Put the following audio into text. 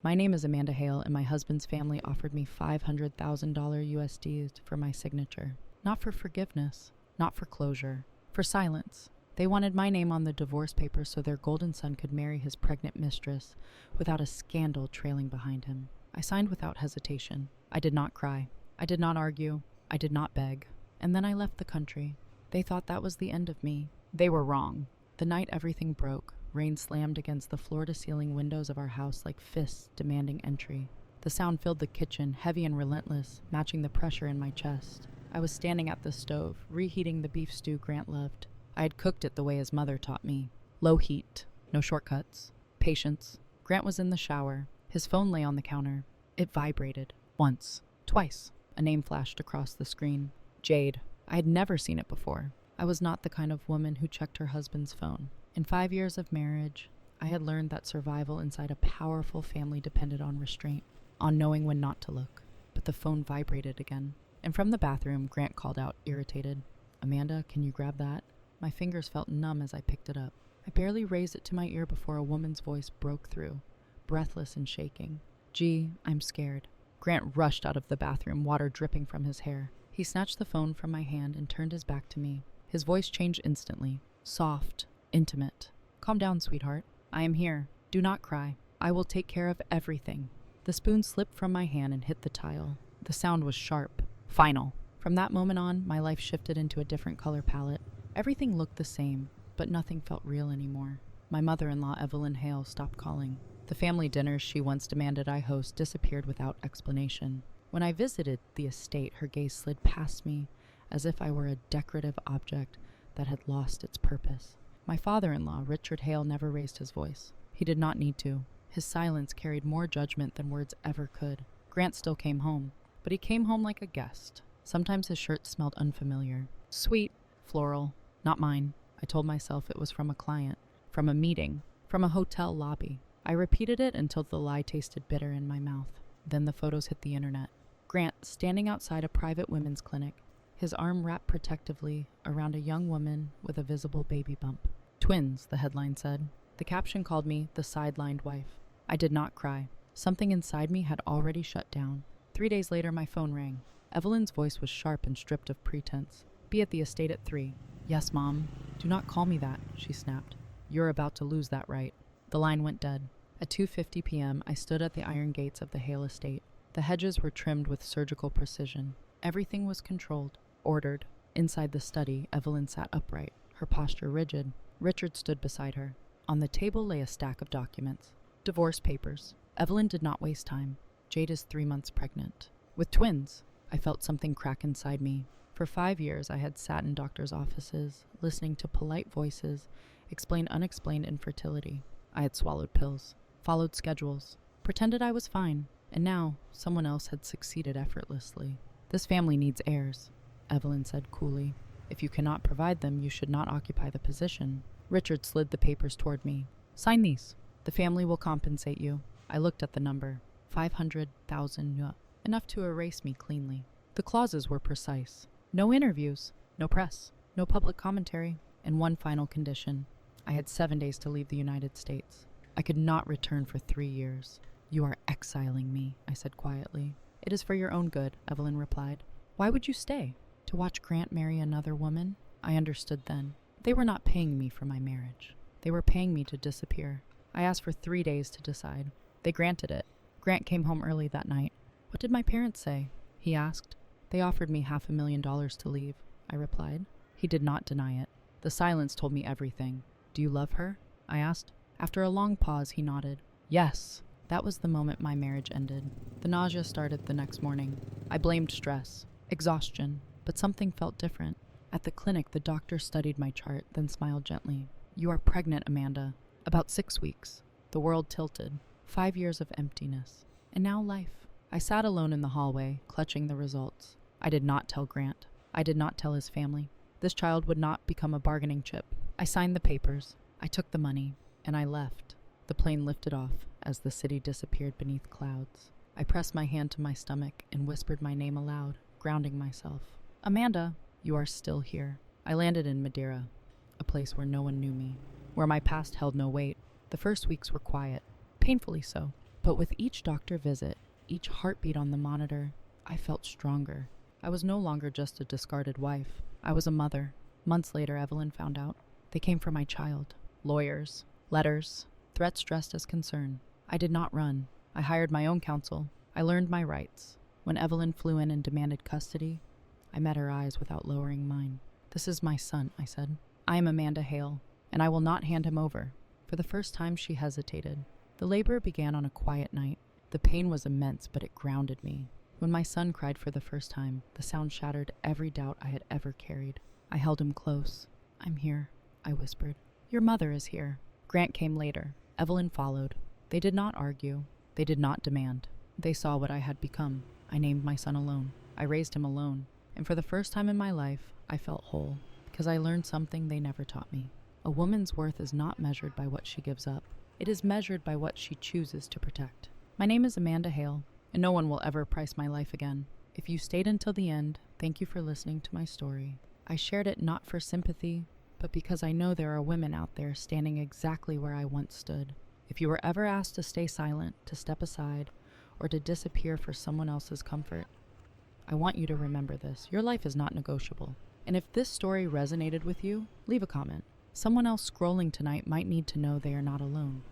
My name is Amanda Hale, and my husband's family offered me $500,000 USD for my signature. Not for forgiveness, not for closure, for silence. They wanted my name on the divorce papers so their golden son could marry his pregnant mistress without a scandal trailing behind him. I signed without hesitation. I did not cry. I did not argue. I did not beg. And then I left the country. They thought that was the end of me. They were wrong. The night everything broke, rain slammed against the floor-to-ceiling windows of our house like fists demanding entry. The sound filled the kitchen, heavy and relentless, matching the pressure in my chest. I was standing at the stove, reheating the beef stew Grant loved. I had cooked it the way his mother taught me. Low heat, no shortcuts, patience. Grant was in the shower. His phone lay on the counter. It vibrated. Once. Twice. A name flashed across the screen. Jade. I had never seen it before. I was not the kind of woman who checked her husband's phone. In 5 years of marriage, I had learned that survival inside a powerful family depended on restraint, on knowing when not to look. But the phone vibrated again. And from the bathroom, Grant called out, irritated, "Amanda, can you grab that?" My fingers felt numb as I picked it up. I barely raised it to my ear before a woman's voice broke through, breathless and shaking. "Gee, I'm scared." Grant rushed out of the bathroom, water dripping from his hair. He snatched the phone from my hand and turned his back to me. His voice changed instantly, soft, intimate. "Calm down, sweetheart. I am here. Do not cry. I will take care of everything." The spoon slipped from my hand and hit the tile. The sound was sharp, final. From that moment on, my life shifted into a different color palette. Everything looked the same, but nothing felt real anymore. My mother-in-law, Evelyn Hale, stopped calling. The family dinners she once demanded I host disappeared without explanation. When I visited the estate, her gaze slid past me as if I were a decorative object that had lost its purpose. My father-in-law, Richard Hale, never raised his voice. He did not need to. His silence carried more judgment than words ever could. Grant still came home, but he came home like a guest. Sometimes his shirt smelled unfamiliar. Sweet, floral, not mine. I told myself it was from a client, from a meeting, from a hotel lobby. I repeated it until the lie tasted bitter in my mouth. Then the photos hit the internet. Grant, standing outside a private women's clinic, his arm wrapped protectively around a young woman with a visible baby bump. "Twins," the headline said. The caption called me the sidelined wife. I did not cry. Something inside me had already shut down. 3 days later, my phone rang. Evelyn's voice was sharp and stripped of pretense. "Be at the estate at 3. "Yes, Mom." "Do not call me that," she snapped. "You're about to lose that right." The line went dead. At 2:50 p.m., I stood at the iron gates of the Hale estate. The hedges were trimmed with surgical precision. Everything was controlled, ordered. Inside the study, Evelyn sat upright, her posture rigid. Richard stood beside her. On the table lay a stack of documents. Divorce papers. Evelyn did not waste time. Jade is 3 months pregnant. With twins. I felt something crack inside me. For 5 years, I had sat in doctors' offices, listening to polite voices explain unexplained infertility. I had swallowed pills, followed schedules, pretended I was fine, and now someone else had succeeded effortlessly. "This family needs heirs," Evelyn said coolly. "If you cannot provide them, you should not occupy the position." Richard slid the papers toward me. "Sign these. The family will compensate you." I looked at the number. 500,000 yuan. Enough to erase me cleanly. The clauses were precise. No interviews, no press, no public commentary, and one final condition. I had 7 days to leave the United States. I could not return for 3 years. "You are exiling me," I said quietly. "It is for your own good," Evelyn replied. "Why would you stay? To watch Grant marry another woman?" I understood then. They were not paying me for my marriage. They were paying me to disappear. I asked for 3 days to decide. They granted it. Grant came home early that night. "What did my parents say?" he asked. "They offered me $500,000 to leave," I replied. He did not deny it. The silence told me everything. "Do you love her?" I asked. After a long pause, he nodded. "Yes." That was the moment my marriage ended. The nausea started the next morning. I blamed stress, exhaustion, but something felt different. At the clinic, the doctor studied my chart, then smiled gently. "You are pregnant, Amanda. About 6 weeks." The world tilted. 5 years of emptiness. And now life. I sat alone in the hallway, clutching the results. I did not tell Grant. I did not tell his family. This child would not become a bargaining chip. I signed the papers. I took the money. And I left. The plane lifted off as the city disappeared beneath clouds. I pressed my hand to my stomach and whispered my name aloud, grounding myself. "Amanda, you are still here." I landed in Madeira, a place where no one knew me, where my past held no weight. The first weeks were quiet, painfully so. But But with each doctor visit, each heartbeat on the monitor, I felt stronger. I was no longer just a discarded wife. I was a mother. Months later, Evelyn found out. They came for my child. Lawyers, letters, threats dressed as concern. I did not run. I hired my own counsel. I learned my rights. When Evelyn flew in and demanded custody, I met her eyes without lowering mine. "This is my son," I said. "I am Amanda Hale, and I will not hand him over." For the first time, she hesitated. The labor began on a quiet night. The pain was immense, but it grounded me. When my son cried for the first time, the sound shattered every doubt I had ever carried. I held him close. "I'm here," I whispered. "Your mother is here." Grant came later. Evelyn followed. They did not argue. They did not demand. They saw what I had become. I named my son alone. I raised him alone. And for the first time in my life, I felt whole, because I learned something they never taught me. A woman's worth is not measured by what she gives up. It is measured by what she chooses to protect. My name is Amanda Hale, and no one will ever price my life again. If you stayed until the end, thank you for listening to my story. I shared it not for sympathy, but because I know there are women out there standing exactly where I once stood. If you were ever asked to stay silent, to step aside, or to disappear for someone else's comfort, I want you to remember this. Your life is not negotiable. And if this story resonated with you, leave a comment. Someone else scrolling tonight might need to know they are not alone.